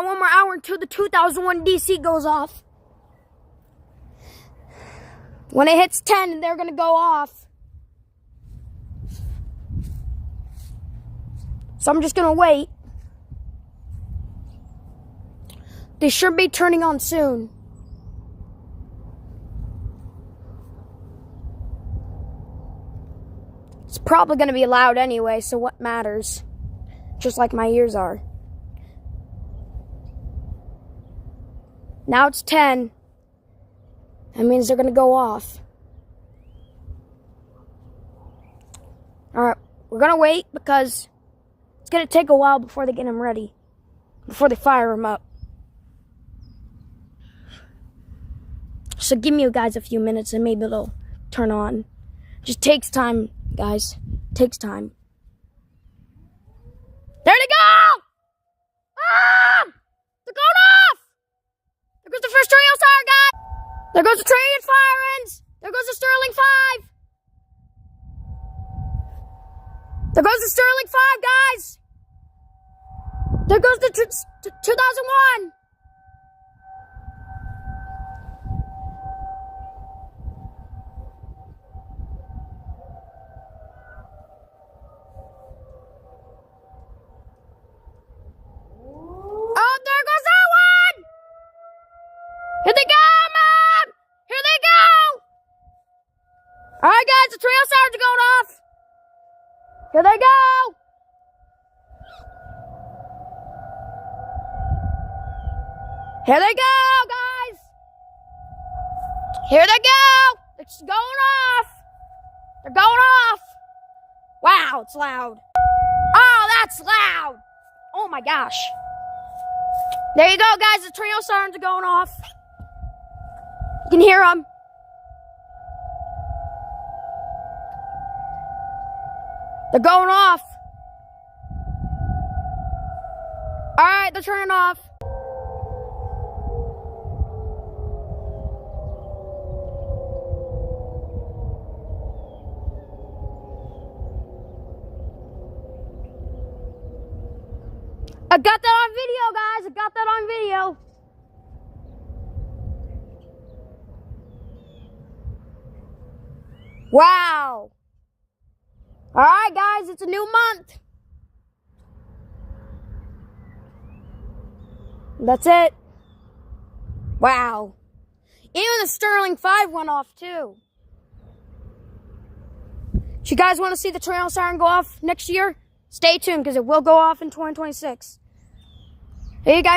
One more hour until the 2001 DC goes off. When it hits 10, they're going to go off. So I'm just going to wait. They should be turning on soon. It's probably going to be loud anyway, so what matters? Just like my ears are. Now it's 10. That means they're going to go off. Alright, we're going to wait because it's going to take a while before they get them ready. Before they fire them up. So give me guys a few minutes and maybe it'll turn on. Just takes time, guys. Takes time. There they go! Ah! They're going off! There goes the first trio siren, guys! There goes the train sirens! There goes the Sterling 5! There goes the Sterling 5, guys! There goes the 2001! Oh, there goes that one! Here they go, man! Here they go! Alright, guys, the trail sirens are going off. Here they go! Here they go, guys! Here they go! It's going off! They're going off! Wow, it's loud. Oh, that's loud! Oh my gosh. There you go, guys. The trio sirens are going off. You can hear them. They're going off. All right, they're turning off. I got that on video, guys. I got that on video. Wow. All right, guys. It's a new month. That's it. Wow. Even the Sterling 5 went off, too. If you guys want to see the trail siren go off next year, stay tuned because it will go off in 2026. Hey, you guys.